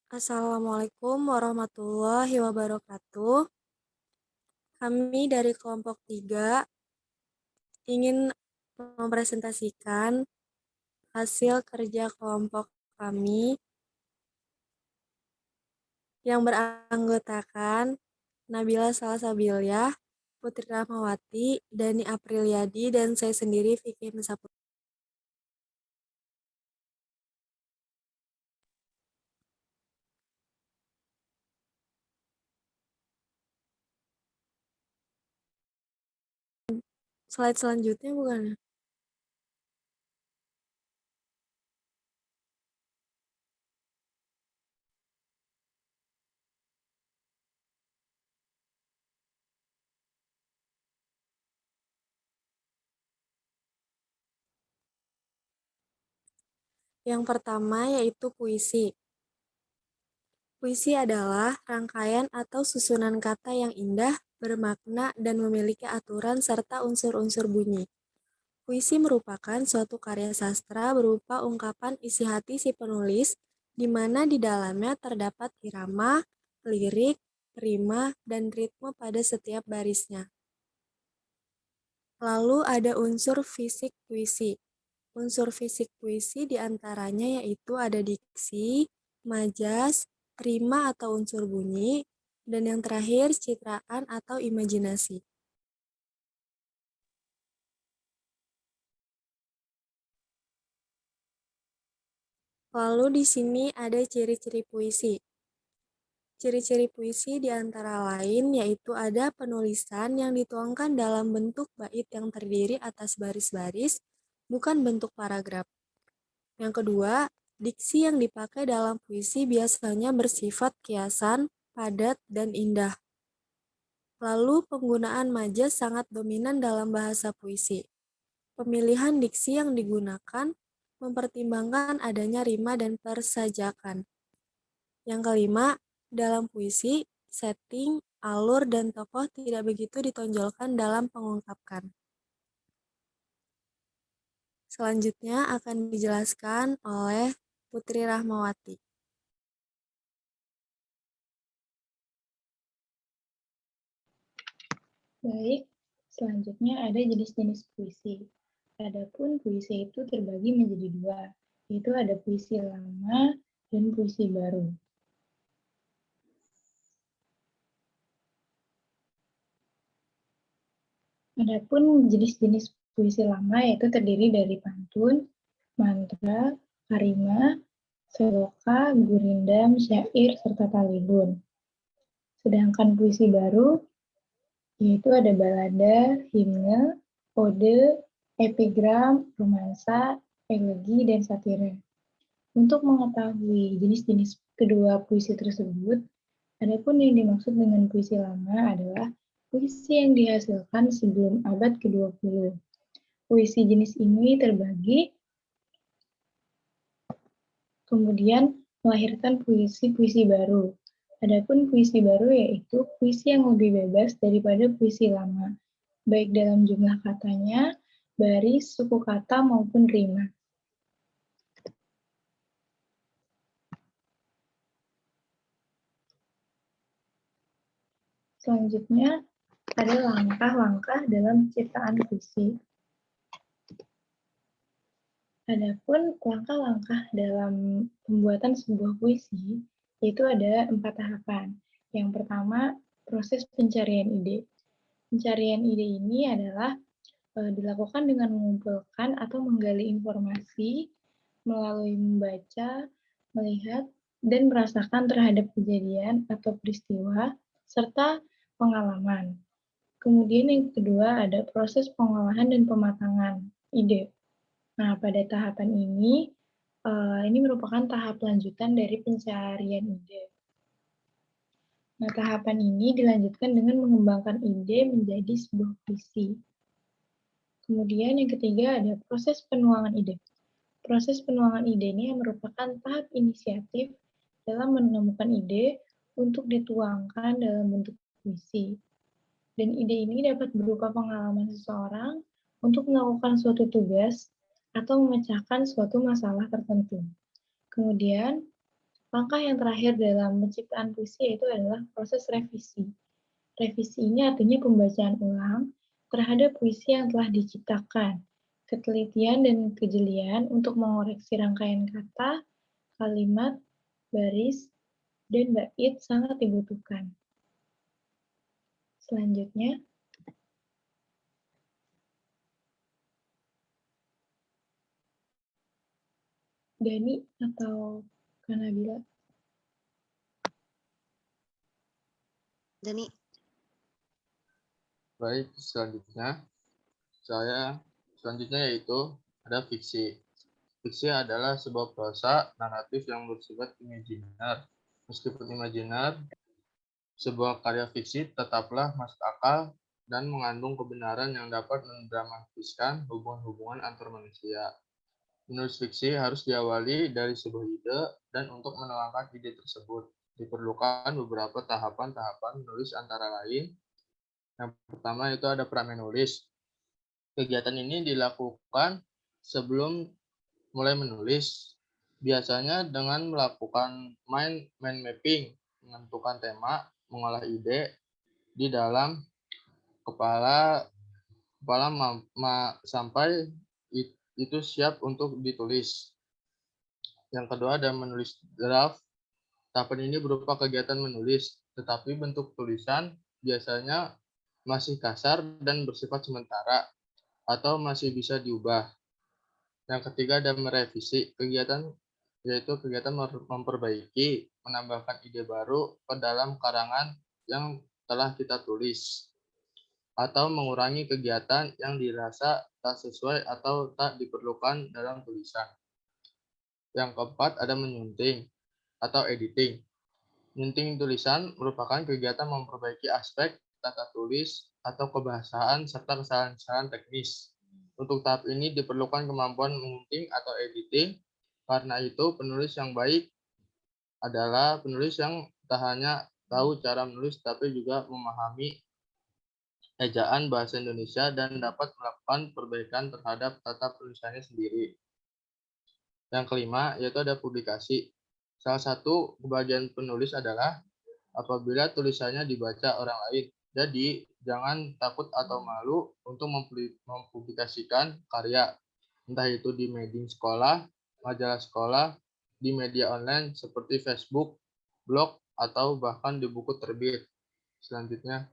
Assalamualaikum warahmatullahi wabarakatuh. Kami dari kelompok 3 ingin mempresentasikan hasil kerja kelompok kami yang beranggotakan Nabila Salsabiliah, Putri Rahmawati, Dani Apriliadi, dan saya sendiri Vicky Nusaputri. Slide selanjutnya bukan? Yang pertama yaitu puisi. Puisi adalah rangkaian atau susunan kata yang indah, bermakna, dan memiliki aturan serta unsur-unsur bunyi. Puisi merupakan suatu karya sastra berupa ungkapan isi hati si penulis, di mana di dalamnya terdapat irama, lirik, rima, dan ritme pada setiap barisnya. Lalu ada unsur fisik puisi. Unsur fisik puisi diantaranya yaitu ada diksi, majas, rima atau unsur bunyi, dan yang terakhir citraan atau imajinasi. Lalu di sini ada ciri-ciri puisi. Ciri-ciri puisi di antara lain yaitu ada penulisan yang dituangkan dalam bentuk bait yang terdiri atas baris-baris, bukan bentuk paragraf. Yang kedua, diksi yang dipakai dalam puisi biasanya bersifat kiasan, padat, dan indah. Lalu penggunaan majas sangat dominan dalam bahasa puisi. Pemilihan diksi yang digunakan mempertimbangkan adanya rima dan persajakan. Yang kelima, dalam puisi, setting, alur, dan tokoh tidak begitu ditonjolkan dalam pengungkapkan. Selanjutnya akan dijelaskan oleh Putri Rahmawati. Baik, selanjutnya ada jenis-jenis puisi. Adapun puisi itu terbagi menjadi dua, yaitu ada puisi lama dan puisi baru. Adapun jenis-jenis puisi lama yaitu terdiri dari pantun, mantra, karima, seloka, gurindam, syair, serta talibun. Sedangkan puisi baru yaitu ada balada, himne, ode, epigram, romansa, elegi, dan satire. Untuk mengetahui jenis-jenis kedua puisi tersebut, adapun yang dimaksud dengan puisi lama adalah puisi yang dihasilkan sebelum abad ke-20. Puisi jenis ini terbagi, kemudian melahirkan puisi-puisi baru. Adapun puisi baru yaitu puisi yang lebih bebas daripada puisi lama, baik dalam jumlah katanya, baris, suku kata, maupun rima. Selanjutnya, ada langkah-langkah dalam penciptaan puisi. Adapun langkah-langkah dalam pembuatan sebuah puisi, yaitu ada 4 tahapan. Yang pertama, proses pencarian ide. Pencarian ide ini adalah dilakukan dengan mengumpulkan atau menggali informasi melalui membaca, melihat, dan merasakan terhadap kejadian atau peristiwa, serta pengalaman. Kemudian yang kedua ada proses pengolahan dan pematangan ide. Nah, pada tahapan ini merupakan tahap lanjutan dari pencarian ide. Nah, tahapan ini dilanjutkan dengan mengembangkan ide menjadi sebuah puisi. Kemudian yang ketiga ada proses penuangan ide. Proses penuangan ide ini merupakan tahap inisiatif dalam menemukan ide untuk dituangkan dalam bentuk puisi. Dan ide ini dapat berupa pengalaman seseorang untuk melakukan suatu tugas atau memecahkan suatu masalah tertentu. Kemudian, Langkah yang terakhir dalam penciptaan puisi yaitu adalah proses revisi. Revisi ini artinya pembacaan ulang terhadap puisi yang telah diciptakan. Ketelitian dan kejelian untuk mengoreksi rangkaian kata, kalimat, baris, dan bait sangat dibutuhkan. Selanjutnya, Dani atau Kanabila? Dani. Baik, selanjutnya yaitu ada fiksi. Fiksi adalah sebuah prosa naratif yang bersifat imajiner. Meskipun imajiner, sebuah karya fiksi tetaplah masuk akal dan mengandung kebenaran yang dapat mendramatiskan hubungan-hubungan antar manusia. Menulis fiksi harus diawali dari sebuah ide, dan untuk menuangkan ide tersebut diperlukan beberapa tahapan-tahapan menulis, antara lain yang pertama itu ada pra-menulis. Kegiatan ini dilakukan sebelum mulai menulis, biasanya dengan melakukan mind mapping, menentukan tema, mengolah ide di dalam kepala sampai itu siap untuk ditulis. Yang kedua ada menulis draft. Tahapan ini berupa kegiatan menulis, tetapi bentuk tulisan biasanya masih kasar dan bersifat sementara atau masih bisa diubah. Yang ketiga ada merevisi. Yaitu kegiatan memperbaiki, menambahkan ide baru ke dalam karangan yang telah kita tulis, atau mengurangi kegiatan yang dirasa tak sesuai atau tak diperlukan dalam tulisan. Yang keempat ada menyunting atau editing. Nyunting tulisan merupakan kegiatan memperbaiki aspek tata tulis atau kebahasaan serta kesalahan-kesalahan teknis. Untuk tahap ini diperlukan kemampuan menyunting atau editing. Karena itu, penulis yang baik adalah penulis yang tak hanya tahu cara menulis tapi juga memahami ejaan bahasa Indonesia dan dapat melakukan perbaikan terhadap tata tulisannya sendiri. Yang kelima, yaitu ada publikasi. Salah satu kebahagiaan penulis adalah apabila tulisannya dibaca orang lain. Jadi, jangan takut atau malu untuk mempublikasikan karya, entah itu di media sekolah, majalah sekolah, di media online seperti Facebook, blog, atau bahkan di buku terbit. Selanjutnya,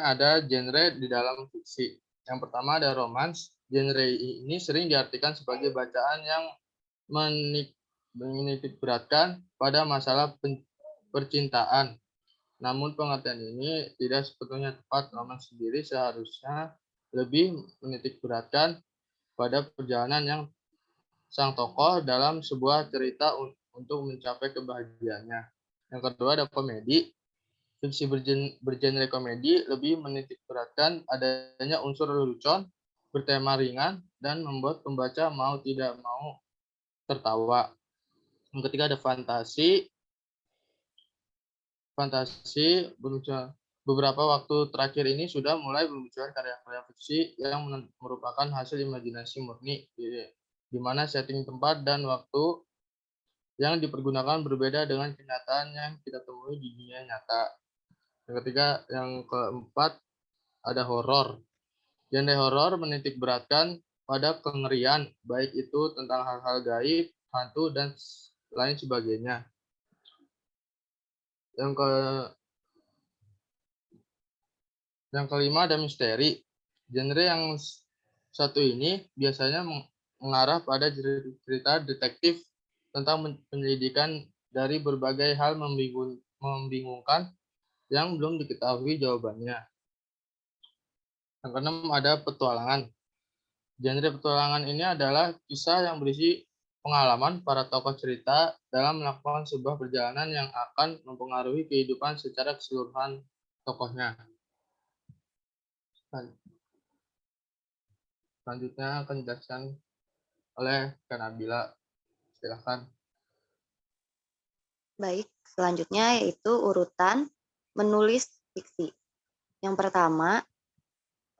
ada genre di dalam fiksi. Yang pertama ada romans. Genre ini sering diartikan sebagai bacaan yang menitik beratkan pada masalah percintaan. Namun pengertian ini tidak sepenuhnya tepat. Romans sendiri seharusnya lebih menitik beratkan pada perjalanan yang sang tokoh dalam sebuah cerita untuk mencapai kebahagiaannya. Yang kedua ada komedi. Fiksi bergenre komedi lebih menitik beratkan adanya unsur lelucon, bertema ringan, dan membuat pembaca mau tidak mau tertawa. Yang ketiga ada fantasi. Beberapa waktu terakhir ini sudah mulai bermunculan karya-karya fiksi yang merupakan hasil imajinasi murni, di mana setting tempat dan waktu yang dipergunakan berbeda dengan kenyataan yang kita temui di dunia nyata. Yang keempat ada horor. Genre horor menitik beratkan pada kengerian, baik itu tentang hal-hal gaib, hantu, dan lain sebagainya. Yang kelima ada misteri. Genre yang satu ini biasanya mengarah pada cerita detektif tentang penyelidikan dari berbagai hal membingungkan yang belum diketahui jawabannya. Yang keenam ada petualangan. Genre petualangan ini adalah kisah yang berisi pengalaman para tokoh cerita dalam melakukan sebuah perjalanan yang akan mempengaruhi kehidupan secara keseluruhan tokohnya. Selanjutnya akan dijelaskan oleh Kanabila. Silakan. Baik, selanjutnya yaitu urutan menulis fiksi. Yang pertama,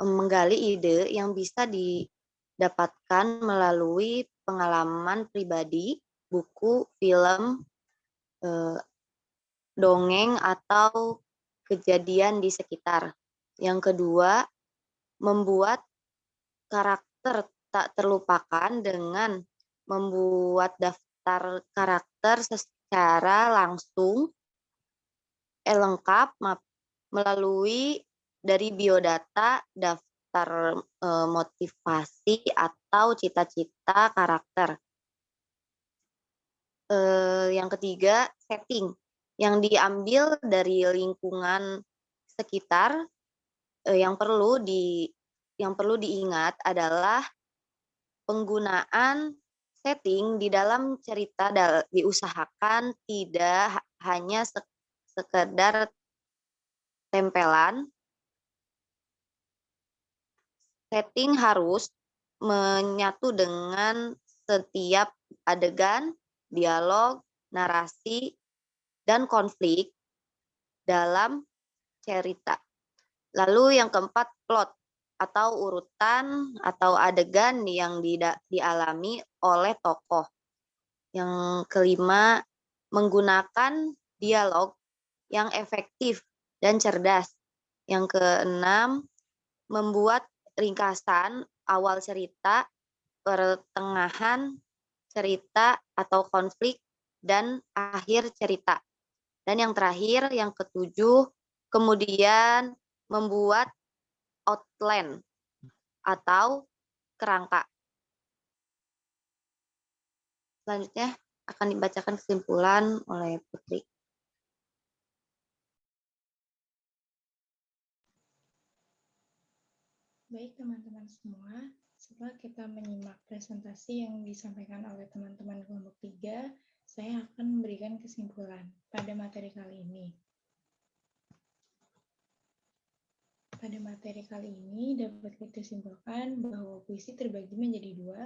menggali ide yang bisa didapatkan melalui pengalaman pribadi, buku, film, dongeng, atau kejadian di sekitar. Yang kedua, membuat karakter tak terlupakan dengan membuat daftar karakter secara langsung lengkap melalui dari biodata, daftar motivasi, atau cita-cita karakter. Yang ketiga, setting yang diambil dari lingkungan sekitar. Yang perlu diingat adalah penggunaan setting di dalam cerita diusahakan tidak hanya sekedar tempelan. Setting harus menyatu dengan setiap adegan, dialog, narasi, dan konflik dalam cerita. Lalu yang keempat, plot atau urutan atau adegan yang dialami oleh tokoh. Yang kelima, menggunakan dialog yang efektif dan cerdas. Yang keenam, membuat ringkasan awal cerita, pertengahan cerita atau konflik, dan akhir cerita. Dan yang terakhir, yang ketujuh, kemudian membuat outline atau kerangka. Selanjutnya akan dibacakan kesimpulan oleh Putri. Baik teman-teman semua, setelah kita menyimak presentasi yang disampaikan oleh teman-teman kelompok 3, saya akan memberikan kesimpulan pada materi kali ini. Pada materi kali ini dapat kita simpulkan bahwa puisi terbagi menjadi dua,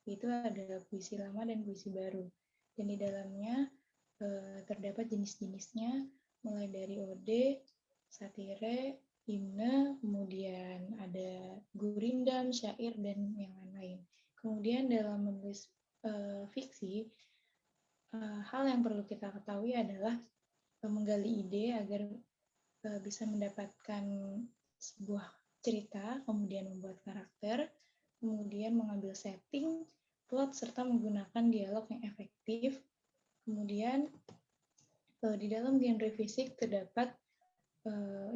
yaitu ada puisi lama dan puisi baru. Dan di dalamnya terdapat jenis-jenisnya, mulai dari ode, satire, himne, kemudian ada gurindam, syair, dan yang lain-lain. Kemudian dalam menulis fiksi, hal yang perlu kita ketahui adalah menggali ide agar bisa mendapatkan sebuah cerita, kemudian membuat karakter, kemudian mengambil setting, plot, serta menggunakan dialog yang efektif. Kemudian di dalam genre fisik terdapat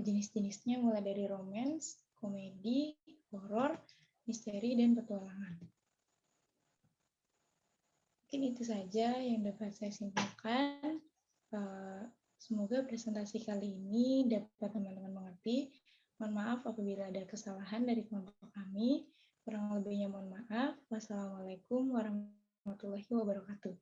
jenis-jenisnya mulai dari romance, komedi, horor, misteri, dan petualangan. Mungkin itu saja yang dapat saya simpulkan. Semoga presentasi kali ini dapat teman-teman mengerti. Mohon maaf apabila ada kesalahan dari kelompok kami. Kurang lebihnya mohon maaf. Wassalamualaikum warahmatullahi wabarakatuh.